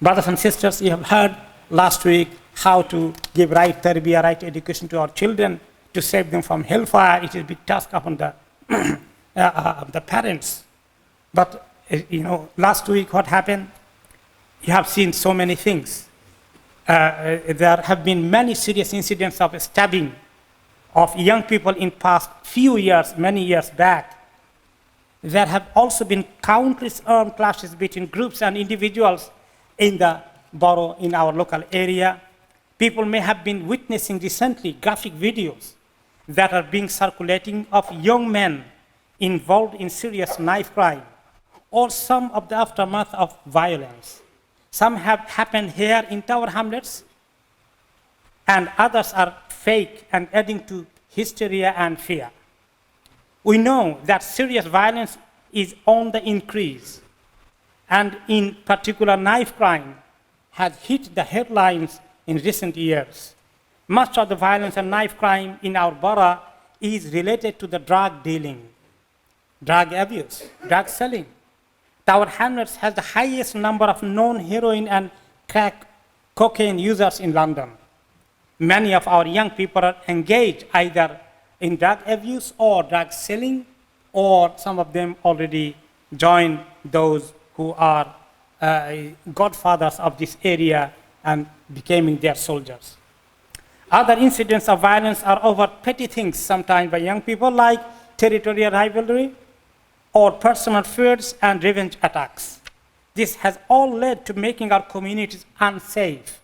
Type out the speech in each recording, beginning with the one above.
Brothers and sisters, you have heard last week how to give right tarbiyah, right education to our children, to save them from hellfire. It is a big task upon the parents. But, last week what happened? You have seen so many things. There have been many serious incidents of stabbing of young people in past few years, many years back. There have also been countless armed clashes between groups and individuals in the borough, in our local area. People may have been witnessing recently graphic videos that are being circulating of young men involved in serious knife crime, or some of the aftermath of violence. Some have happened here in Tower Hamlets, and others are fake and adding to hysteria and fear. We know that serious violence is on the increase, and in particular knife crime has hit the headlines in recent years. Much of the violence and knife crime in our borough is related to the drug dealing, drug abuse, drug selling. Tower Hamlets has the highest number of known heroin and crack cocaine users in London. Many of our young people are engaged either in drug abuse or drug selling, or some of them already joined those who are godfathers of this area and becoming their soldiers. Other incidents of violence are over petty things, sometimes by young people, like territorial rivalry or personal feuds and revenge attacks. This has all led to making our communities unsafe,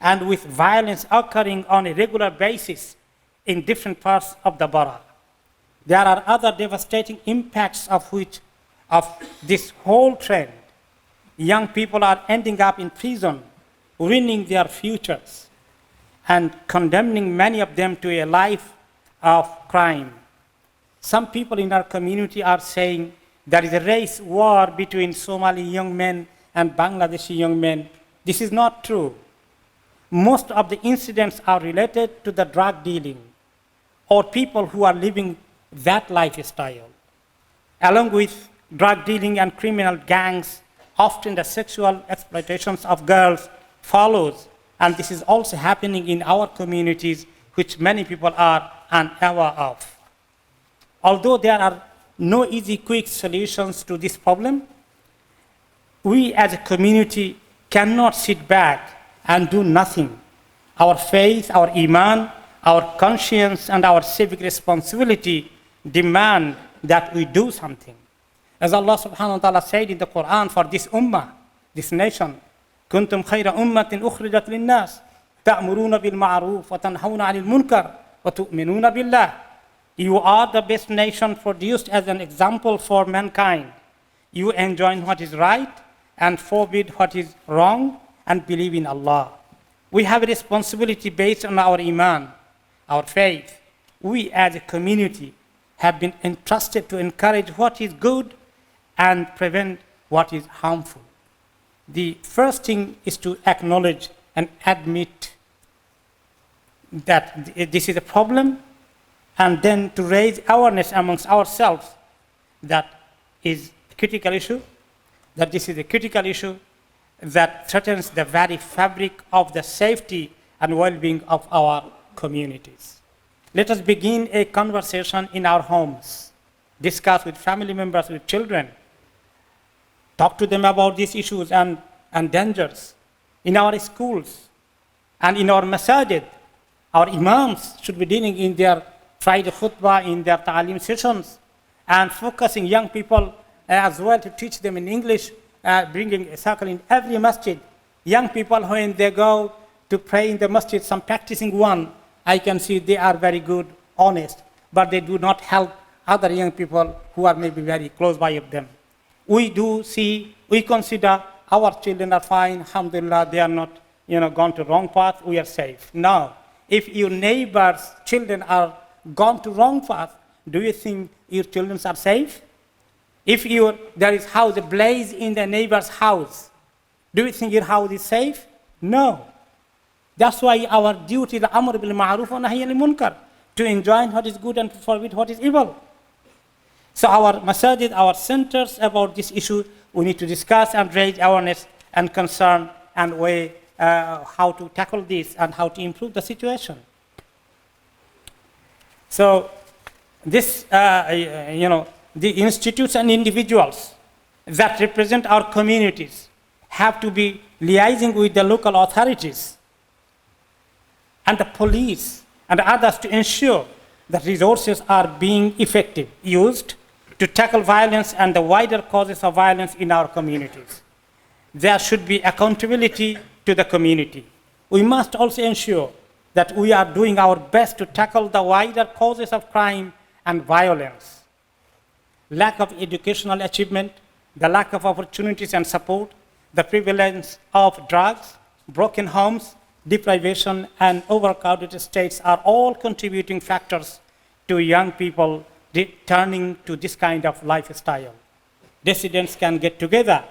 and with violence occurring on a regular basis in different parts of the borough. There are other devastating impacts of this whole trend. Young people are ending up in prison, ruining their futures, and condemning many of them to a life of crime. Some people in our community are saying there is a race war between Somali young men and Bangladeshi young men. This is not true. Most of the incidents are related to the drug dealing or people who are living that lifestyle. Along with drug dealing and criminal gangs, often the sexual exploitations of girls follows, and this is also happening in our communities, which many people are unaware of. Although there are no easy, quick solutions to this problem, we as a community cannot sit back and do nothing. Our faith, our iman, our conscience, and our civic responsibility demand that we do something. As Allah subhanahu wa ta'ala said in the Quran for this ummah, this nation, كنتم خير أمة أخرجت للناس تأمرون بالمعروف وتنهون عن المنكر وتؤمنون بالله. You are the best nation produced as an example for mankind. You enjoin what is right and forbid what is wrong and believe in Allah. We have a responsibility based on our iman, our faith. We as a community have been entrusted to encourage what is good and prevent what is harmful. The first thing is to acknowledge and admit that this is a problem, and then to raise awareness amongst ourselves that is a critical issue, that this is a critical issue that threatens the very fabric of the safety and well-being of our communities. Let us begin a conversation in our homes, discuss with family members, with children, talk to them about these issues and dangers. In our schools and in our masajid, our imams should be dealing in their Friday khutbah, in their ta'aleem sessions, and focusing young people as well to teach them in English, bringing a circle in every masjid. Young people, when they go to pray in the masjid, some practicing one, I can see they are very good, honest, but they do not help other young people who are maybe very close by of them. We consider our children are fine, alhamdulillah, they are not gone to wrong path, we are safe. No, if your neighbor's children are gone to wrong path, do you think your children are safe? If there is house ablaze in the neighbor's house, do you think your house is safe? No. That's why our duty is amr bil ma'ruf wa nahy anil munkar, to enjoin what is good and to forbid what is evil. So our masajid, our centers about this issue, we need to discuss and raise awareness and concern and way how to tackle this and how to improve the situation. So this, the institutes and individuals that represent our communities have to be liaising with the local authorities and the police and others to ensure that resources are being effectively used to tackle violence and the wider causes of violence in our communities. There should be accountability to the community. We must also ensure that we are doing our best to tackle the wider causes of crime and violence. Lack of educational achievement, the lack of opportunities and support, the prevalence of drugs, broken homes, deprivation, and overcrowded states are all contributing factors to young people returning to this kind of lifestyle. Residents can get together,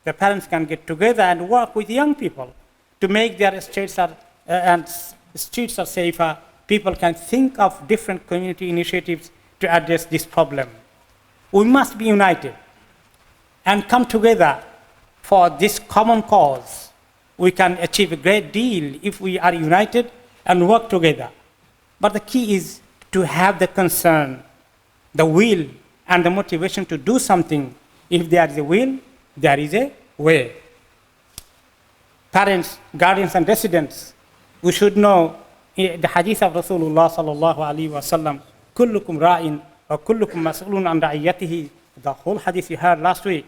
the parents can get together and work with young people to make their streets are safer. People can think of different community initiatives to address this problem. We must be united and come together for this common cause. We can achieve a great deal if we are united and work together. But the key is to have the concern, the will, and the motivation to do something. If there is a will, there is a way. Parents, guardians, and residents, we should know the hadith of Rasulullah sallallahu alaihi wasallam, kullukum ra'in wa kullukum mas'ulun an ra'iyatihi, the whole hadith you heard last week.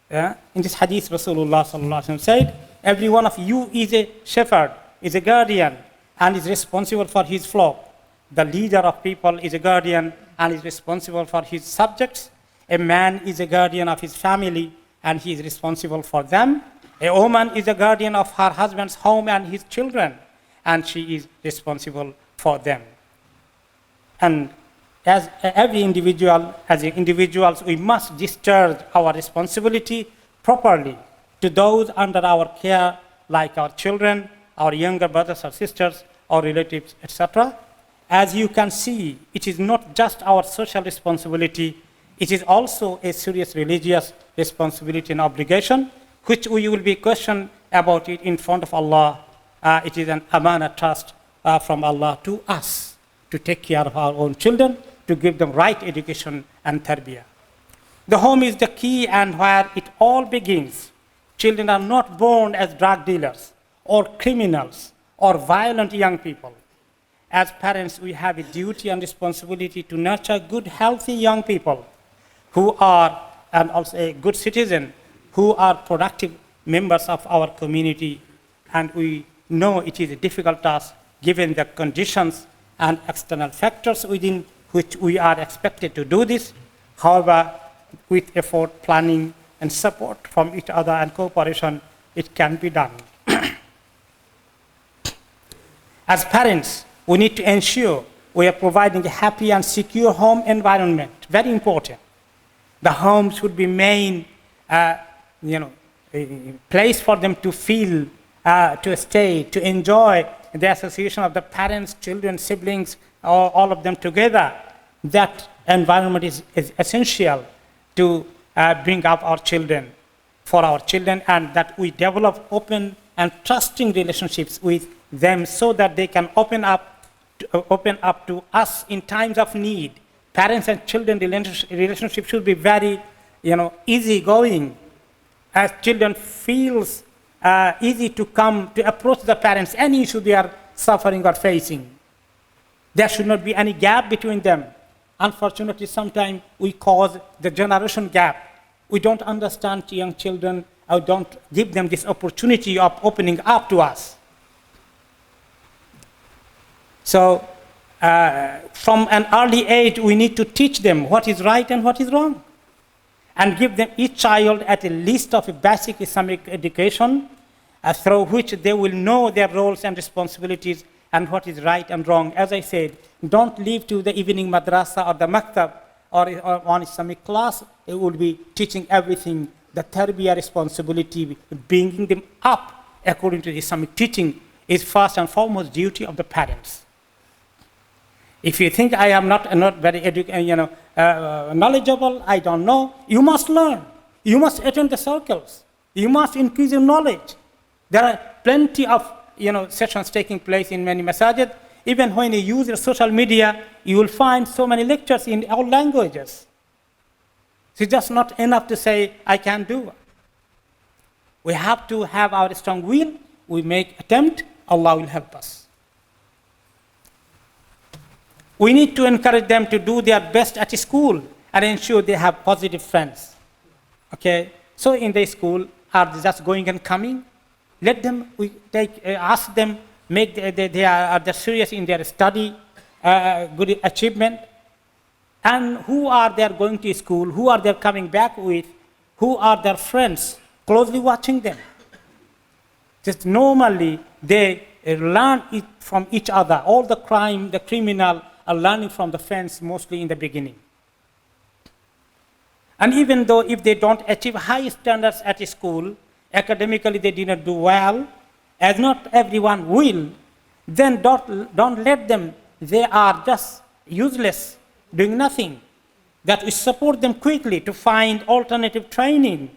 In this hadith, Rasulullah sallallahu alaihi wasallam said, every one of you is a shepherd, is a guardian, and is responsible for his flock. The leader of people is a guardian and is responsible for his subjects. A man is a guardian of his family and he is responsible for them. A woman is a guardian of her husband's home and his children, and she is responsible for them. And as individuals, we must discharge our responsibility properly to those under our care, like our children, our younger brothers or sisters, our relatives, etc. As you can see, it is not just our social responsibility, it is also a serious religious responsibility and obligation, which we will be questioned about it in front of Allah. It is an amana trust from Allah to us to take care of our own children, to give them right education and tarbiyah. The home is the key and where it all begins. Children are not born as drug dealers or criminals or violent young people. As parents, we have a duty and responsibility to nurture good, healthy young people who are, and also a good citizen, who are productive members of our community. And we know it is a difficult task given the conditions and external factors within which we are expected to do this. However, with effort, planning, and support from each other and cooperation, it can be done. As parents, we need to ensure we are providing a happy and secure home environment. Very important. The home should be main, a place for them to feel, to stay, to enjoy the association of the parents, children, siblings, all of them together. That environment is essential to bring up our children, for our children, and that we develop open and trusting relationships with them so that they can open up to us in times of need. Parents and children relationship should be very, easygoing. As children feels easy to come to approach the parents, any issue they are suffering or facing. There should not be any gap between them. Unfortunately, sometimes we cause the generation gap. We don't understand young children, or don't give them this opportunity of opening up to us. So, from an early age, we need to teach them what is right and what is wrong, and give them each child at least of a basic Islamic education, through which they will know their roles and responsibilities and what is right and wrong. As I said, don't leave to the evening madrasa or the maktab or on Islamic class. It will be teaching everything. The tarbiyah responsibility, bringing them up according to the Islamic teaching, is first and foremost duty of the parents. If you think I am not very knowledgeable, I don't know, you must learn. You must attend the circles. You must increase your knowledge. There are plenty of sessions taking place in many masajid. Even when you use your social media, you will find so many lectures in all languages. It's just not enough to say, I can do. We have to have our strong will. We make attempt, Allah will help us. We need to encourage them to do their best at school and ensure they have positive friends. Okay? So in the school, are they just going and coming? Let them, ask them, they are serious in their study, good achievement. And who are they going to school? Who are they coming back with? Who are their friends? Closely watching them. Just normally, they learn it from each other. All the criminal are learning from the friends mostly in the beginning. And even though if they don't achieve high standards at school, academically they did not do well, as not everyone will, then don't let them, they are just useless, doing nothing. That we support them quickly to find alternative training,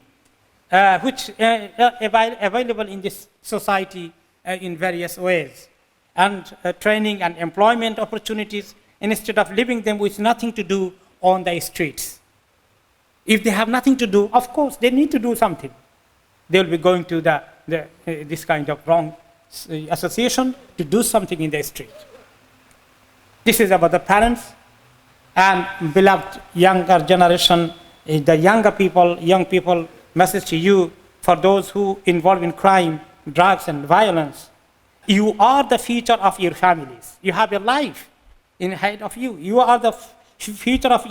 which available in this society in various ways. And training and employment opportunities, instead of leaving them with nothing to do on the streets. If they have nothing to do, of course, they need to do something. They will be going to this kind of wrong association to do something in the street. This is about the parents and beloved younger generation, the young people, message to you for those who involved in crime, drugs and violence. You are the future of your families. You have your life ahead of you. You are the future of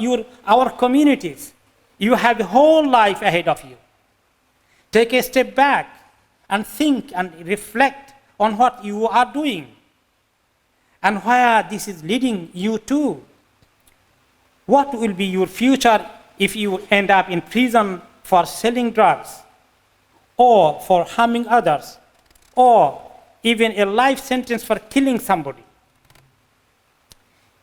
our communities. You have the whole life ahead of you. Take a step back and think and reflect on what you are doing and where this is leading you to. What will be your future if you end up in prison for selling drugs or for harming others or even a life sentence for killing somebody?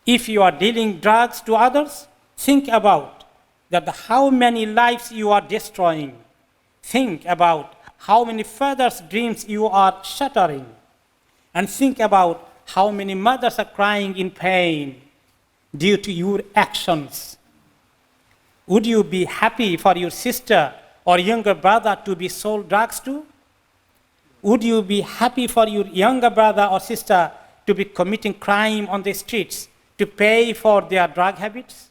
If you are dealing drugs to others, think about how many lives you are destroying. Think about how many fathers' dreams you are shattering. And think about how many mothers are crying in pain due to your actions. Would you be happy for your sister or younger brother to be sold drugs to? Would you be happy for your younger brother or sister to be committing crime on the streets to pay for their drug habits?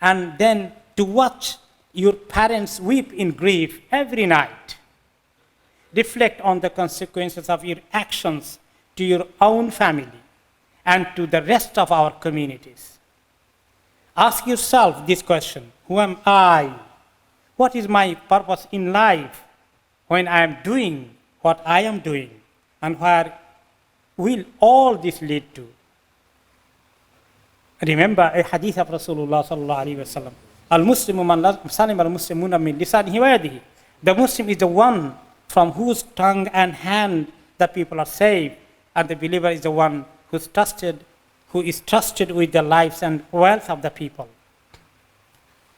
And then to watch your parents weep in grief every night. Reflect on the consequences of your actions to your own family and to the rest of our communities. Ask yourself this question: who am I? What is my purpose in life when I am doing what I am doing? And where will all this lead to? Remember a hadith of Rasulullah sallallahu alaihi wasallam. Al-Muslimu man salim al-Muslimuna min lisanihi wa yadihi. The Muslim is the one from whose tongue and hand the people are saved, and the believer is the one who is trusted with the lives and wealth of the people.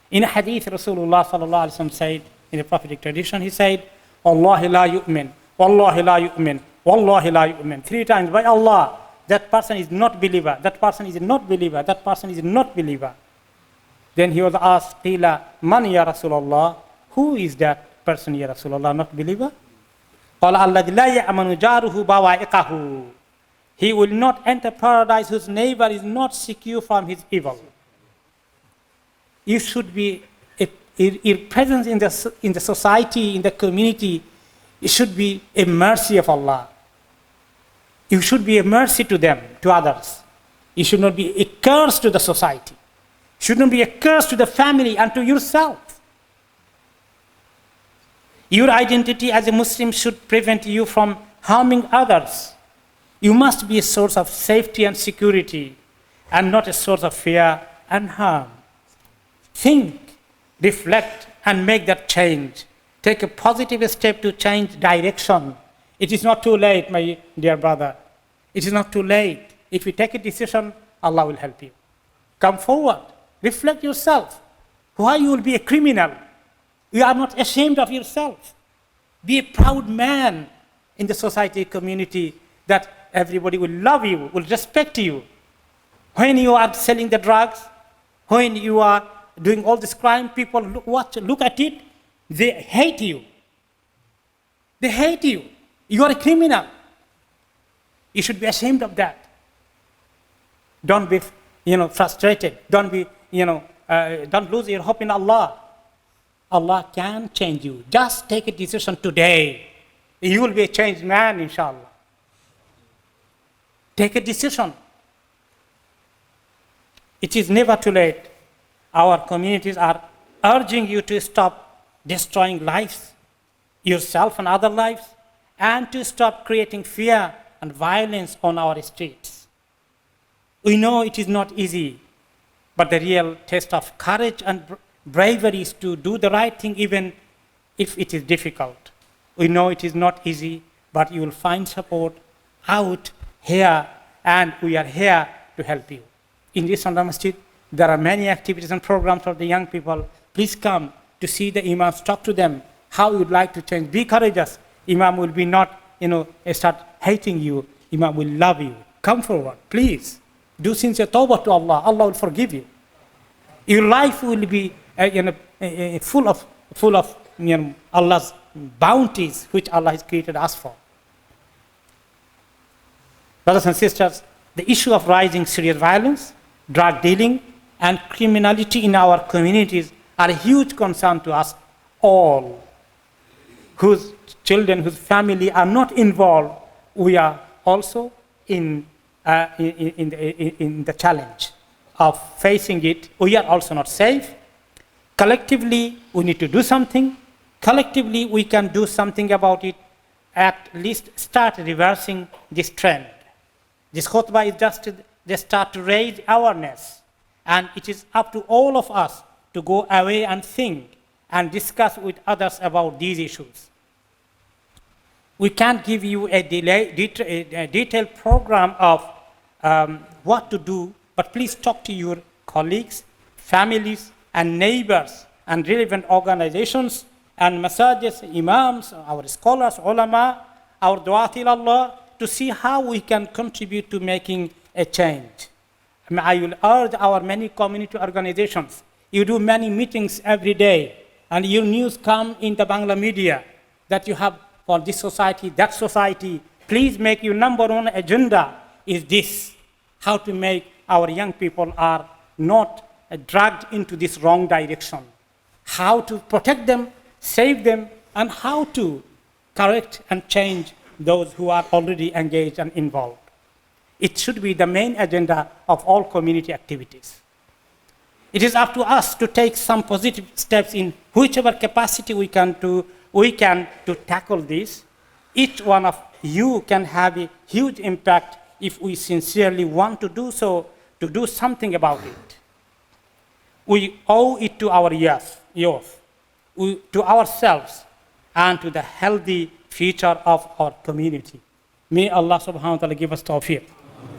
In a hadith, Rasulullah sallallahu alaihi wasallam said, in the prophetic tradition, he said, "Wallahi la yu'min, wallahi la yu'min, wallahi la yu'min." 3 times, by Allah, that person is not believer, that person is not believer, that person is not believer. Then he was asked, "Qila man ya Rasulullah?" Who is that person, ya Rasulullah, not believer? Qala alladhi la ya'manu jaruhu bawa'iqahu. He will not enter paradise whose neighbor is not secure from his evil. You should be, your presence in the society, in the community, it should be a mercy of Allah. You should be a mercy to them, to others. You should not be a curse to the society. You should not be a curse to the family and to yourself. Your identity as a Muslim should prevent you from harming others. You must be a source of safety and security and not a source of fear and harm. Think, reflect, and make that change. Take a positive step to change direction. It is not too late, my dear brother. It is not too late. If you take a decision, Allah will help you. Come forward. Reflect yourself. Why you will be a criminal? You are not ashamed of yourself. Be a proud man in the society, community, that everybody will love you, will respect you. When you are selling the drugs, when you are doing all this crime, people look at it, they hate you. They hate you. You are a criminal. You should be ashamed of that. Don't be, frustrated. Don't be, don't lose your hope in Allah. Allah can change you. Just take a decision today. You will be a changed man, inshallah. Take a decision. It is never too late. Our communities are urging you to stop destroying lives, yourself and other lives, and to stop creating fear and violence on our streets. We know it is not easy, but the real test of courage and bravery is to do the right thing even if it is difficult. We know it is not easy, but you will find support out here, and we are here to help you. In this London Masjid, there are many activities and programs for the young people. Please come to see the imams, talk to them, how you would like to change. Be courageous. Imam will be not, start hating you. Imam will love you. Come forward, please. Do sincere tawbah to Allah. Allah will forgive you. Your life will be full of Allah's bounties, which Allah has created us for. Brothers and sisters, the issue of rising serious violence, drug dealing, and criminality in our communities are a huge concern to us all. Whose children, whose family are not involved, we are also in the challenge of facing it. We are also not safe. Collectively, we need to do something. Collectively, we can do something about it, at least start reversing this trend. This khutbah is just start to raise awareness, and it is up to all of us to go away and think and discuss with others about these issues. We can't give you a detailed program of what to do, but please talk to your colleagues, families, and neighbors, and relevant organizations, and masajids, imams, our scholars, ulama, our du'at ilallah, to see how we can contribute to making a change. I will urge our many community organizations. You do many meetings every day, and your news come in the Bangla media that you have for this society, that society. Please make your number one agenda is this: how to make our young people are not dragged into this wrong direction, how to protect them, save them, and how to correct and change those who are already engaged and involved. It should be the main agenda of all community activities. It is up to us to take some positive steps in whichever capacity we can to tackle this. Each one of you can have a huge impact if we sincerely want to do so, to do something about it. We owe it to our youth, to ourselves, and to the healthy future of our community. May Allah subhanahu wa ta'ala give us tawfiq.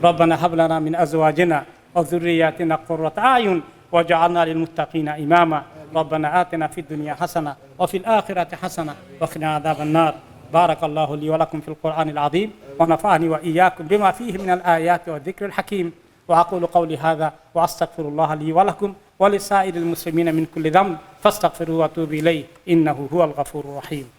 ربنا هب لنا من أزواجنا وذرياتنا قرة أعين وجعلنا للمتقين إماما ربنا آتنا في الدنيا حسنة وفي الآخرة حسنة وقنا عذاب النار بارك الله لي ولكم في القرآن العظيم ونفعني وإياكم بما فيه من الآيات والذكر الحكيم وأقول قولي هذا وأستغفر الله لي ولكم ولسائر المسلمين من كل ذنب فاستغفروه واتوبوا إليه إنه هو الغفور الرحيم.